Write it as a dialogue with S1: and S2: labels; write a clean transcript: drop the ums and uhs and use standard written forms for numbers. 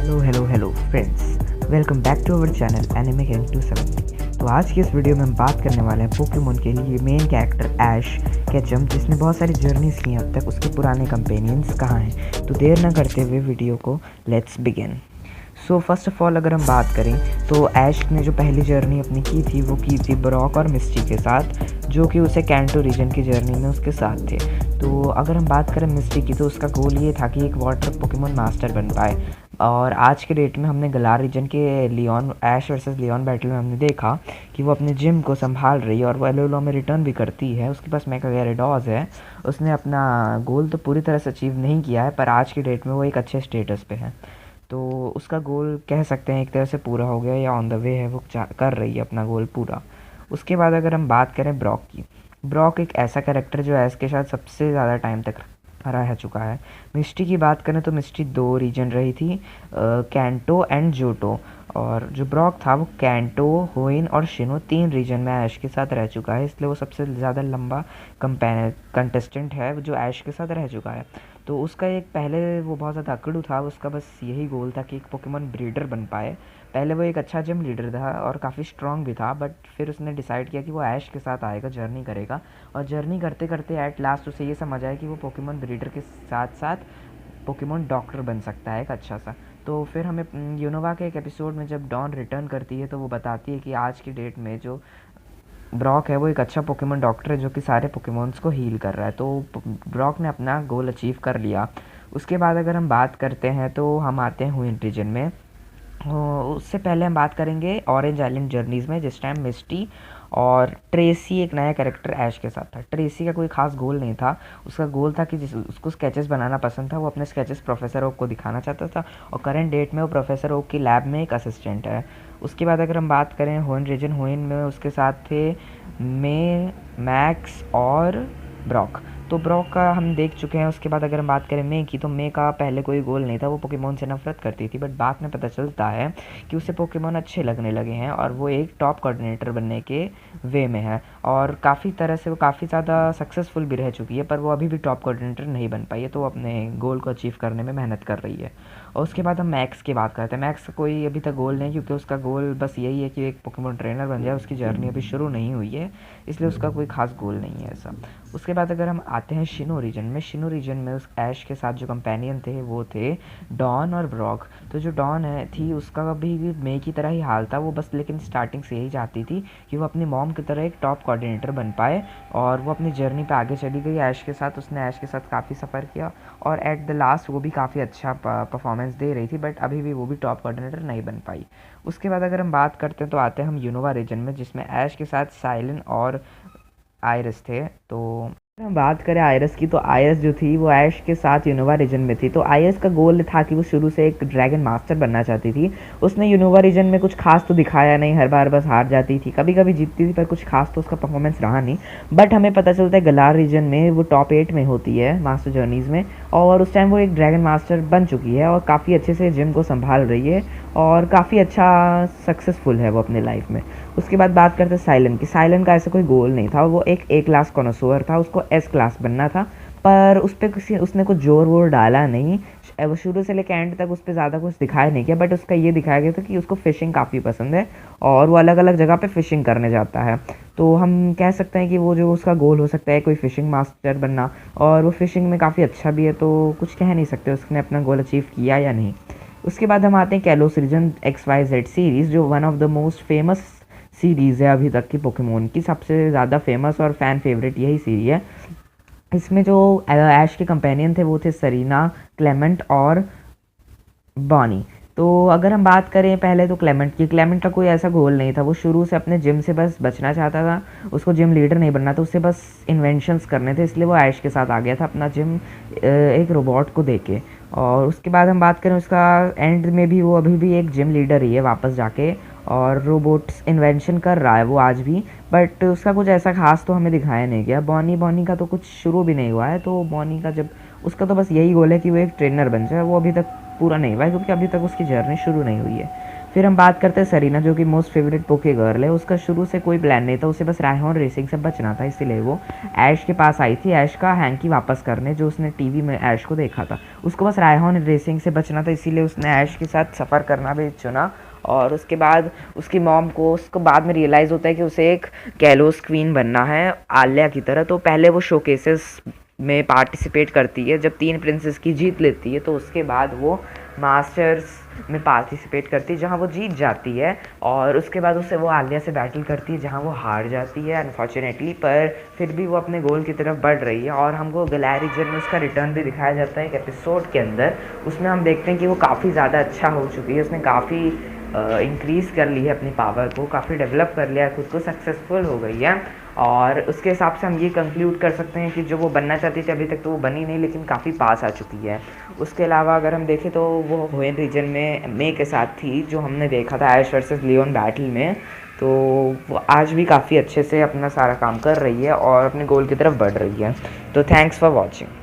S1: Hello friends, welcome back to our channel anime king 270। तो आज की इस वीडियो में हम बात करने वाले हैं पोकेमोन के लिए मेन कैरेक्टर ऐश केचम, जिसने बहुत सारी जर्नीज की हैं अब तक। उसके पुराने कंपेनियंस कहाँ हैं? तो देर ना करते हुए वीडियो को let's begin. So first of all अगर हम बात करें तो ऐश ने जो पहली जर्नी अपनी की थी वो की थी ब्रॉक और मिस्टी के साथ, जो कि उसे कैंटो रीजन की जर्नी में उसके साथ थे। तो अगर हम बात करें मिस्टी की तो उसका गोल ये था कि एक वाटर पोकेमोन मास्टर बन पाए। और आज के डेट में हमने गलार रीजन के Leon Ash versus Leon battle में हमने देखा कि वो अपने जिम को संभाल रही है और वो एलोलो में रिटर्न भी करती है। उसके पास मेगा gyarados है। उसने अपना गोल तो पूरी तरह से अचीव नहीं किया है, पर आज की डेट में वो एक अच्छे स्टेटस पे है। तो उसका गोल कह सकते हैं एक तरह से पूरा हो गया या ऑन द वे है, वो कर रही है अपना गोल पूरा। उसके बाद अगर हम बात करें ब्रॉक की, ब्रॉक एक ऐसा कैरेक्टर जो ऐश के साथ सबसे ज़्यादा टाइम तक रह चुका है। मिस्टी की बात करें तो मिस्टी 2 रीजन रही थी, कैंटो एंड जोटो। और जो ब्रॉक था वो कैंटो, होइन और शिनो 3 रीजन में ऐश के साथ रह चुका है, इसलिए वो सबसे ज़्यादा लंबा कंटेस्टेंट है जो ऐश के साथ रह चुका है। तो उसका एक पहले वो बहुत ज़्यादा अकड़ू था, उसका बस यही गोल था कि एक पोकेमॉन ब्रीडर बन पाए। पहले वो एक अच्छा जिम लीडर था और काफ़ी स्ट्रॉन्ग भी था, बट फिर उसने डिसाइड किया कि वो ऐश के साथ आएगा, जर्नी करेगा। और जर्नी करते करते एट लास्ट उसे ये समझ आया कि वो पोकेमॉन ब्रीडर के साथ साथ पोकेमॉन डॉक्टर बन सकता है एक अच्छा सा। तो फिर हमें यूनोवा के एक एपिसोड में जब डॉन रिटर्न करती है तो वो बताती है कि आज की डेट में जो ब्रॉक है वो एक अच्छा पोकेमॉन डॉक्टर है जो कि सारे पोकेमॉन्स को हील कर रहा है। तो ब्रॉक ने अपना गोल अचीव कर लिया। उसके बाद अगर हम बात करते हैं तो हम आते हैं हुइन रीजन में। उससे पहले हम बात करेंगे ऑरेंज आइलैंड जर्नीज़ में, जिस टाइम मिस्टी और ट्रेसी एक नया कैरेक्टर ऐश के साथ था। ट्रेसी का कोई खास गोल नहीं था, उसका गोल था कि उसको स्केचेस बनाना पसंद था, वो अपने स्केचेस प्रोफेसर ओक को दिखाना चाहता था और करंट डेट में वो प्रोफेसर ओक की लैब में एक असिस्टेंट है। उसके बाद अगर हम बात करें होइन रीजन, होइन में उसके साथ थे मे, मैक्स और ब्रॉक। तो ब्रॉक का हम देख चुके हैं। उसके बाद अगर हम बात करें मे की, तो मे का पहले कोई गोल नहीं था, वो पोकेमॉन से नफरत करती थी, बट बाद में पता चलता है कि उसे पोकेमॉन अच्छे लगने लगे हैं और वो एक टॉप कोऑर्डिनेटर बनने के वे में है। और काफ़ी तरह से वो काफ़ी ज़्यादा सक्सेसफुल भी रह चुकी है, पर वो अभी भी टॉप कोऑर्डिनेटर नहीं बन पाई है, तो वो अपने गोल को अचीव करने में मेहनत कर रही है। और उसके बाद हम मैक्स की बात करते हैं। मैक्स का कोई अभी तक गोल नहीं, क्योंकि उसका गोल बस यही है कि एक पोकेमॉन ट्रेनर बन जाए। उसकी जर्नी अभी शुरू नहीं हुई है, इसलिए उसका कोई खास गोल नहीं है ऐसा। उसके बाद अगर हम आते हैं शिनो रीजन में, शिनो रीजन में उस ऐश के साथ जो कंपेनियन थे वो थे डॉन और ब्रॉक। तो जो डॉन है थी उसका भी मे की तरह ही हाल था, वो बस लेकिन स्टार्टिंग से यही चाहती थी कि वो अपनी मॉम की तरह एक टॉप कोऑर्डिनेटर बन पाए, और वो अपनी जर्नी पे आगे चली गई ऐश के साथ। उसने ऐश के साथ काफ़ी सफ़र किया और एट द लास्ट वो भी काफ़ी अच्छा परफॉर्मेंस दे रही थी, बट अभी भी वो भी टॉप कोऑर्डिनेटर नहीं बन पाई। उसके बाद अगर हम बात करते हैं तो आते हैं हम यूनोवा रीजन में, जिसमें ऐश के साथ साइलन और आयरस थे। तो अगर हम बात करें आयरस की, तो आयरस जो थी वो ऐश के साथ यूनोवा रीजन में थी। तो आयरस का गोल था कि वो शुरू से एक ड्रैगन मास्टर बनना चाहती थी। उसने यूनोवा रीजन में कुछ खास तो दिखाया नहीं, हर बार बस हार जाती थी, कभी कभी जीतती थी, पर कुछ खास तो उसका परफॉर्मेंस रहा नहीं। बट हमें पता चलता है गलार रीजन में वो टॉप 8 में होती है मास्टर जर्नीज़ में, और उस टाइम वो एक ड्रैगन मास्टर बन चुकी है और काफ़ी अच्छे से जिम को संभाल रही है और काफ़ी अच्छा सक्सेसफुल है वो अपने लाइफ में। उसके बाद बात करते हैं साइलन की। साइलन का ऐसा कोई गोल नहीं था, वो एक ए क्लास कॉनोसोर था, उसको एस क्लास बनना था, पर उस पर किसी उसने कुछ जोर वोर डाला नहीं। वो शुरू से लेकर एंड तक उस पर ज़्यादा कुछ दिखाया नहीं किया, बट उसका ये दिखाया गया था कि उसको फ़िशिंग काफ़ी पसंद है और वो अलग अलग जगह पे फ़िशिंग करने जाता है। तो हम कह सकते हैं कि वो जो उसका गोल हो सकता है कोई फ़िशिंग मास्टर बनना, और वो फ़िशिंग में काफ़ी अच्छा भी है, तो कुछ कह नहीं सकते उसने अपना गोल अचीव किया या नहीं। उसके बाद हम आते हैं कैलोस रीजन XYZ सीरीज़, जो one of the most famous series है अभी तक की पोकेमोन की, सबसे ज़्यादा फेमस और फ़ैन फेवरेट यही सीरीज है। इसमें जो ऐश के कंपेनियन थे वो थे सरीना, क्लेमेंट और बॉनी। तो अगर हम बात करें पहले तो क्लेमेंट की, क्लेमेंट का कोई ऐसा गोल नहीं था, वो शुरू से अपने जिम से बस बचना चाहता था, उसको जिम लीडर नहीं बनना था, उससे बस इन्वेंशंस करने थे, इसलिए वो ऐश के साथ आ गया था अपना जिम एक रोबोट को देके। और उसके बाद हम बात करें उसका एंड में भी वो अभी भी एक जिम लीडर ही है वापस जाके, और रोबोट्स इन्वेंशन कर रहा है वो आज भी, बट उसका कुछ ऐसा खास तो हमें दिखाया नहीं गया। बॉनी बॉनी का तो कुछ शुरू भी नहीं हुआ है, तो बॉनी का जब उसका तो बस यही गोल है कि वो एक ट्रेनर बन जाए, वो अभी तक पूरा नहीं हुआ है क्योंकि अभी तक उसकी जर्नी शुरू नहीं हुई है। फिर हम बात करते हैं सरीना, जो कि मोस्ट फेवरेट पोके गर्ल है। उसका शुरू से कोई प्लान नहीं था, उसे बस रायहॉर्न रेसिंग से बचना था, इसीलिए वो ऐश के पास आई थी, ऐश का हैंकी वापस करने, जो उसने टीवी में ऐश को देखा था। उसको बस रायहॉर्न रेसिंग से बचना था, इसीलिए उसने ऐश के साथ सफ़र करना भी चुना। और उसके बाद उसकी मॉम को उसको बाद में रियलाइज़ होता है कि उसे एक कैलोस क्वीन बनना है आलिया की तरह। तो पहले वो शोकेसेस में पार्टिसिपेट करती है, जब 3 प्रिंसेस की जीत लेती है तो उसके बाद वो मास्टर्स में पार्टिसिपेट करती है, जहाँ वो जीत जाती है। और उसके बाद उससे वो आलिया से बैटल करती है, जहाँ वो हार जाती है अनफॉर्चुनेटली, पर फिर भी वो अपने गोल की तरफ बढ़ रही है। और हमको ग्लैरिजन में उसका रिटर्न भी दिखाया जाता है एक एपिसोड के अंदर। उसमें हम देखते हैं कि वो काफ़ी ज़्यादा अच्छा हो चुकी है, उसने काफ़ी इंक्रीज़ कर ली है अपनी पावर को, काफ़ी डेवलप कर लिया है खुद को, सक्सेसफुल हो गई है। और उसके हिसाब से हम ये कंक्लूड कर सकते हैं कि जो वो बनना चाहती थी अभी तक तो वो बनी नहीं, लेकिन काफ़ी पास आ चुकी है। उसके अलावा अगर हम देखें तो वो होएन रीजन में मे के साथ थी, जो हमने देखा था ऐश वर्सेस लियोन बैटल में। तो वो आज भी काफ़ी अच्छे से अपना सारा काम कर रही है और अपने गोल की तरफ बढ़ रही है। तो थैंक्स फॉर वॉचिंग।